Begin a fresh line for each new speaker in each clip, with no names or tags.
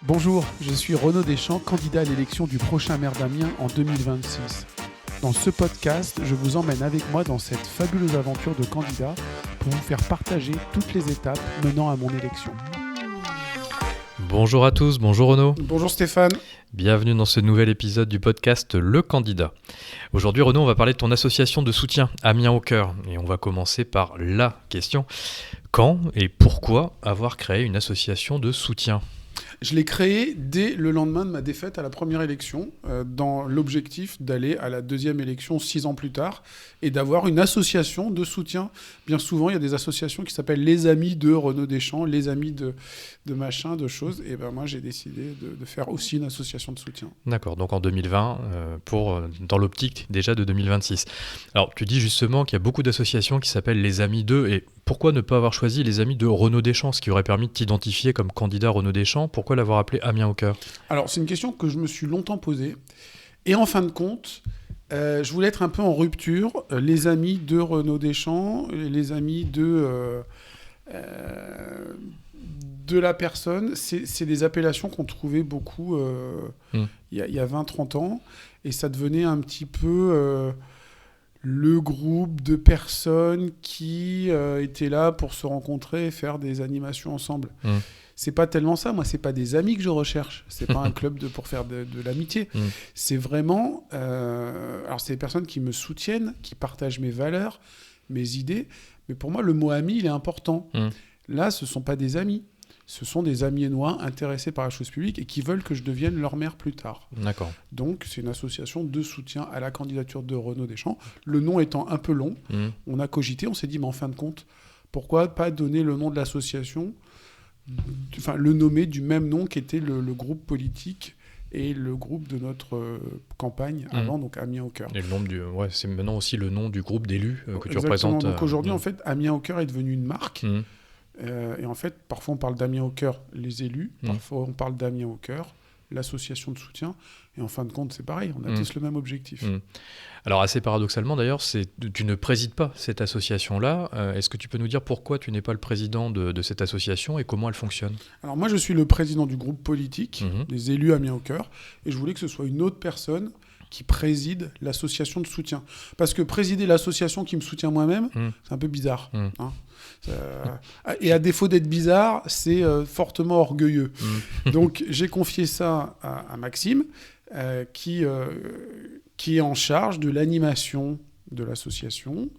Bonjour, je suis Renaud Deschamps, candidat à l'élection du prochain maire d'Amiens en 2026. Dans ce podcast, je vous emmène avec moi dans cette fabuleuse aventure de candidat pour vous faire partager toutes les étapes menant à mon élection.
Bonjour à tous, bonjour Renaud.
Bonjour Stéphane.
Bienvenue dans ce nouvel épisode du podcast Le Candidat. Aujourd'hui Renaud, on va parler de ton association de soutien Amiens au cœur. Et on va commencer par la question. Quand et pourquoi avoir créé une association de soutien ?
Je l'ai créé dès le lendemain de ma défaite à la première élection, dans l'objectif d'aller à la deuxième élection 6 ans plus tard et d'avoir une association de soutien. Bien souvent, il y a des associations qui s'appellent les amis de Renaud Deschamps, les amis de machin, de choses. Et ben moi, j'ai décidé de faire aussi une association de soutien.
D'accord, donc en 2020, dans l'optique déjà de 2026. Alors, tu dis justement qu'il y a beaucoup d'associations qui s'appellent les amis d'eux. Et pourquoi ne pas avoir choisi les amis de Renaud Deschamps, ce qui aurait permis de t'identifier comme candidat Renaud Deschamps ? Pourquoi l'avoir appelé Amiens au cœur ?
Alors, c'est une question que je me suis longtemps posée. Et en fin de compte, je voulais être un peu en rupture. Les amis de Renaud Deschamps, les amis de la personne, c'est des appellations qu'on trouvait beaucoup il y a 20-30 ans. Et ça devenait un petit peu le groupe de personnes qui étaient là pour se rencontrer et faire des animations ensemble. C'est pas tellement ça. Moi, c'est pas des amis que je recherche. C'est pas un club pour faire de l'amitié. C'est vraiment... alors, c'est des personnes qui me soutiennent, qui partagent mes valeurs, mes idées. Mais pour moi, le mot ami, il est important. Là, ce sont pas des amis. Ce sont des amiénois intéressés par la chose publique et qui veulent que je devienne leur maire plus tard.
D'accord.
Donc, c'est une association de soutien à la candidature de Renaud Deschamps. Le nom étant un peu long, on a cogité, on s'est dit, mais en fin de compte, pourquoi pas donner le nom de l'association, enfin le nommer du même nom qu'était le groupe politique et le groupe de notre campagne avant, donc Amiens au cœur.
Et le nom c'est maintenant aussi le nom du groupe d'élus que tu
Exactement.
représentes.
Donc aujourd'hui, en fait, Amiens au cœur est devenu une marque. Et en fait, parfois on parle d'Amiens au cœur, les élus, parfois on parle d'Amiens au cœur, l'association de soutien, et en fin de compte, c'est pareil, on a tous le même objectif.
Alors assez paradoxalement d'ailleurs, tu ne présides pas cette association-là. Est-ce que tu peux nous dire pourquoi tu n'es pas le président de cette association et comment elle fonctionne ?
Alors moi, je suis le président du groupe politique, des élus Amiens au cœur, et je voulais que ce soit une autre personne qui préside l'association de soutien. Parce que présider l'association qui me soutient moi-même, c'est un peu bizarre. Et à défaut d'être bizarre, c'est fortement orgueilleux. Donc j'ai confié ça à Maxime, qui est en charge de l'animation de l'association,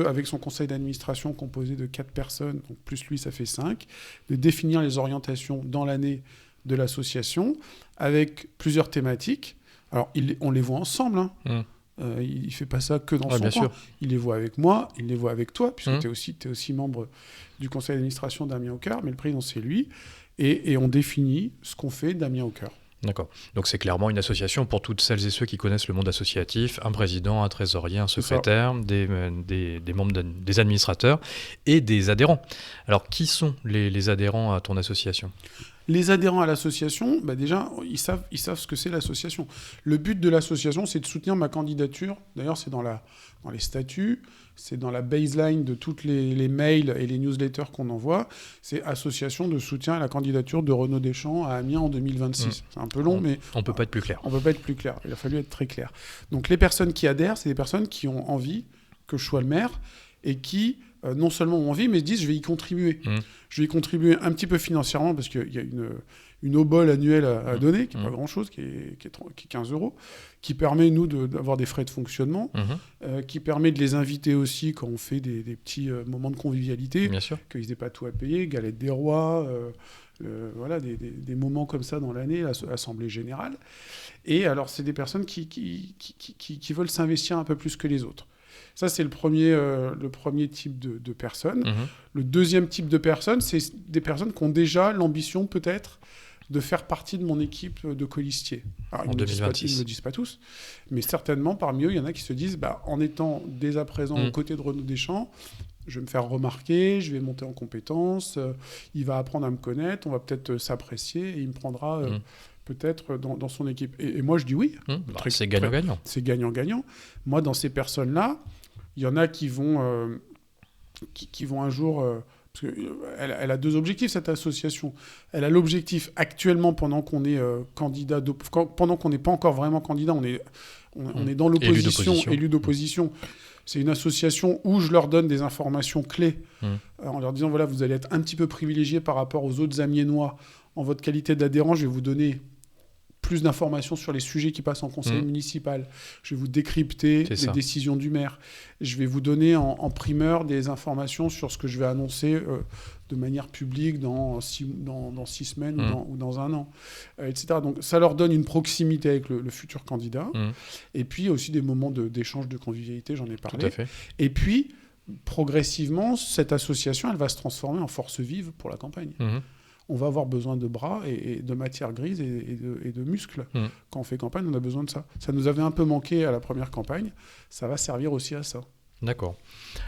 avec son conseil d'administration composé de 4 personnes, donc plus lui, ça fait 5, de définir les orientations dans l'année de l'association, avec plusieurs thématiques. Alors, on les voit ensemble, il ne fait pas ça que dans son coin. Sûr. Il les voit avec moi, il les voit avec toi, puisque tu es aussi membre du conseil d'administration d'Amiens au cœur, mais le président, c'est lui. Et on définit ce qu'on fait d'Amiens au cœur.
D'accord. Donc c'est clairement une association pour toutes celles et ceux qui connaissent le monde associatif, un président, un trésorier, un secrétaire, des membres des administrateurs et des adhérents. Alors qui sont les adhérents à ton association ?
Les adhérents à l'association, déjà, ils savent ce que c'est l'association. Le but de l'association, c'est de soutenir ma candidature. D'ailleurs, c'est dans les statuts, c'est dans la baseline de toutes les mails et les newsletters qu'on envoie. C'est association de soutien à la candidature de Renaud Deschamps à Amiens en 2026. C'est un peu long, mais...
On ne peut pas être plus clair.
On ne peut pas être plus clair. Il a fallu être très clair. Donc, les personnes qui adhèrent, c'est des personnes qui ont envie que je sois le maire et qui... non seulement ont envie, mais se disent je vais y contribuer. Je vais y contribuer un petit peu financièrement parce qu'il y a une obole annuelle à donner, qui n'est pas grand-chose, qui est 15 €, qui permet, nous, d'avoir des frais de fonctionnement, qui permet de les inviter aussi quand on fait des petits moments de convivialité, qu'ils n'aient pas tout à payer, galette des rois, voilà, des moments comme ça dans l'année, l'Assemblée générale. Et alors, c'est des personnes qui veulent s'investir un peu plus que les autres. Ça, c'est le premier type de personnes. Le deuxième type de personnes, c'est des personnes qui ont déjà l'ambition, peut-être, de faire partie de mon équipe de colistiers. Alors,
en 2026.
Ils ne le disent pas tous, mais certainement, parmi eux, il y en a qui se disent, en étant dès à présent aux côtés de Renaud Deschamps, je vais me faire remarquer, je vais monter en compétences, il va apprendre à me connaître, on va peut-être s'apprécier et il me prendra peut-être dans son équipe. Et moi, je dis oui.
C'est gagnant-gagnant.
C'est gagnant-gagnant. Moi, dans ces personnes-là, il y en a qui vont un jour... parce qu'elle a 2 objectifs, cette association. Elle a l'objectif, actuellement, pendant qu'on est candidat, pendant qu'on n'est pas encore vraiment candidat, on est dans l'opposition, élu d'opposition. C'est une association où je leur donne des informations clés en leur disant, voilà, vous allez être un petit peu privilégié par rapport aux autres amiénois. En votre qualité d'adhérent, je vais vous donner plus d'informations sur les sujets qui passent en conseil municipal. Je vais vous décrypter les décisions du maire. Je vais vous donner en primeur des informations sur ce que je vais annoncer de manière publique dans 6 semaines ou dans 1 an, etc. Donc ça leur donne une proximité avec le futur candidat. Et puis aussi des moments d'échange, de convivialité, j'en ai parlé.
Tout à fait.
Et puis, progressivement, cette association, elle va se transformer en force vive pour la campagne. On va avoir besoin de bras et de matière grise et de muscles. Quand on fait campagne, on a besoin de ça. Ça nous avait un peu manqué à la première campagne. Ça va servir aussi à ça. D'accord.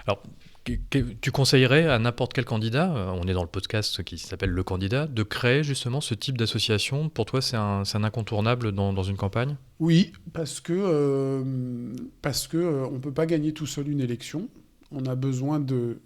Alors, tu conseillerais à n'importe quel candidat, on est dans le podcast qui s'appelle Le Candidat, de créer justement ce type d'association? Pour toi, c'est un incontournable dans une campagne?
Oui, parce que on peut pas gagner tout seul une élection. On a besoin de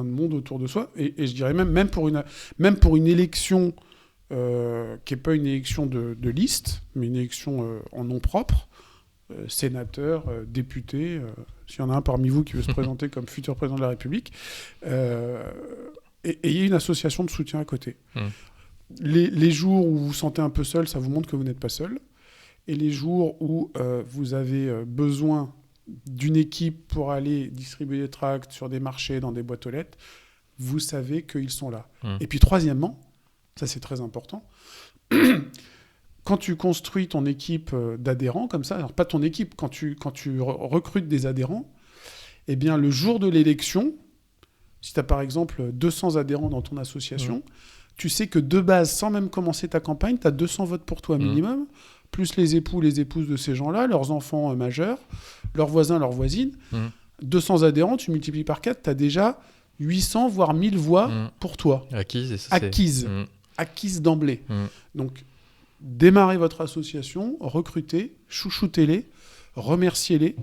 monde autour de soi. Et je dirais même pour une élection qui n'est pas une élection de liste, mais une élection en nom propre, sénateur, député, s'il y en a un parmi vous qui veut se présenter comme futur président de la République, ayez une association de soutien à côté. Les jours où vous vous sentez un peu seul, ça vous montre que vous n'êtes pas seul. Et les jours où vous avez besoin d'une équipe pour aller distribuer des tracts sur des marchés, dans des boîtes aux lettres, vous savez qu'ils sont là. Et puis troisièmement, ça c'est très important, quand tu construis ton équipe d'adhérents comme ça, alors pas ton équipe, quand tu recrutes des adhérents, eh bien le jour de l'élection, si tu as par exemple 200 adhérents dans ton association, tu sais que de base, sans même commencer ta campagne, tu as 200 votes pour toi minimum, plus les époux, les épouses de ces gens-là, leurs enfants majeurs, leurs voisins, leurs voisines. 200 adhérents, tu multiplies par 4, tu as déjà 800, voire 1000 voix pour toi. Acquises d'emblée. Donc, démarrez votre association, recrutez, chouchoutez-les, remerciez-les.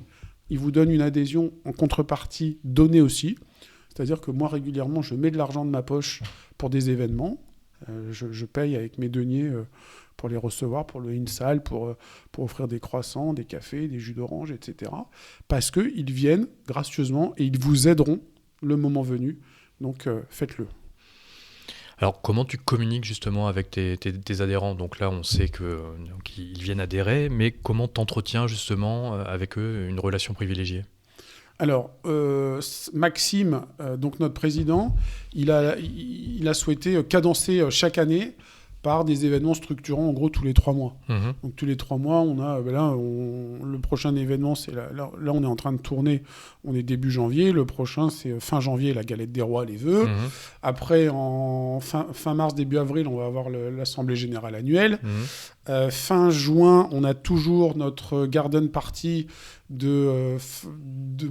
Ils vous donnent une adhésion en contrepartie donnée aussi. C'est-à-dire que moi, régulièrement, je mets de l'argent de ma poche pour des événements. Je paye avec mes deniers pour les recevoir, pour louer une salle, pour offrir des croissants, des cafés, des jus d'orange, etc. Parce qu'ils viennent gracieusement et ils vous aideront le moment venu. Donc, faites-le.
Alors, comment tu communiques justement avec tes adhérents? Donc là, on sait qu'ils viennent adhérer, mais comment t'entretiens justement avec eux une relation privilégiée?
Alors, Maxime, donc notre président, il a souhaité cadencer chaque année par des événements structurants, en gros, tous les 3 mois. Donc, tous les 3 mois, on a... le prochain événement, c'est... Là, on est en train de tourner. On est début janvier. Le prochain, c'est fin janvier, la galette des rois, les vœux. Après, en fin mars, début avril, on va avoir l'Assemblée générale annuelle. Fin juin, on a toujours notre garden party de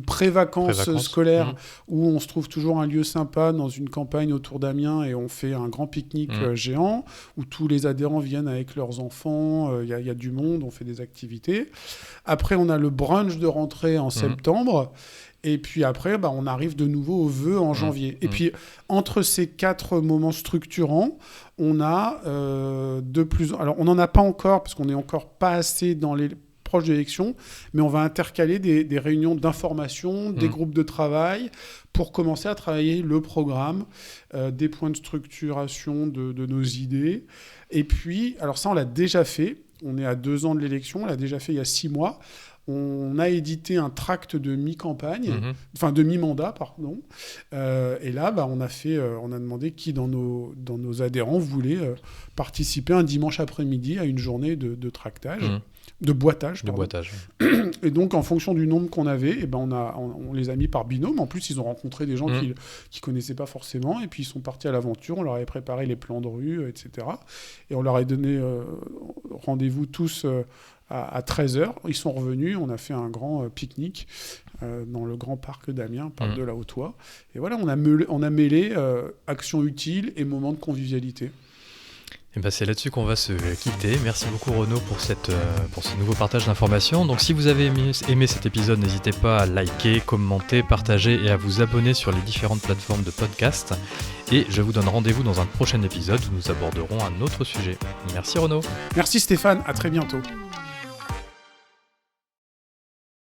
pré-vacances scolaires où on se trouve toujours un lieu sympa dans une campagne autour d'Amiens et on fait un grand pique-nique géant où tous les adhérents viennent avec leurs enfants, il y a du monde, on fait des activités. Après, on a le brunch de rentrée en septembre. Et puis après, on arrive de nouveau aux vœux en janvier. Et puis, entre ces 4 moments structurants, on a Alors, on n'en a pas encore, parce qu'on n'est encore pas assez dans les proches de l'élection, mais on va intercaler des réunions d'information, des groupes de travail, pour commencer à travailler le programme, des points de structuration de nos idées. Et puis, alors ça, on l'a déjà fait. On est à 2 ans de l'élection, on l'a déjà fait il y a 6 mois. On a édité un tract de mi-campagne, enfin de mi-mandat, pardon. Et là, on a demandé qui dans nos adhérents voulait participer un dimanche après-midi à une journée de tractage, de boitage. Et donc, en fonction du nombre qu'on avait, on les a mis par binôme. En plus, ils ont rencontré des gens qu'ils ne connaissaient pas forcément. Et puis, ils sont partis à l'aventure. On leur avait préparé les plans de rue, etc. Et on leur a donné rendez-vous tous... à 13h, ils sont revenus, on a fait un grand pique-nique dans le grand parc d'Amiens, parc de la Haute-Oie. Et voilà, on a mêlé actions utiles et moments de convivialité.
Et ben c'est là-dessus qu'on va se quitter. Merci beaucoup Renaud pour ce nouveau partage d'informations. Donc si vous avez aimé cet épisode, n'hésitez pas à liker, commenter, partager et à vous abonner sur les différentes plateformes de podcast. Et je vous donne rendez-vous dans un prochain épisode où nous aborderons un autre sujet. Merci Renaud.
Merci Stéphane, à très bientôt.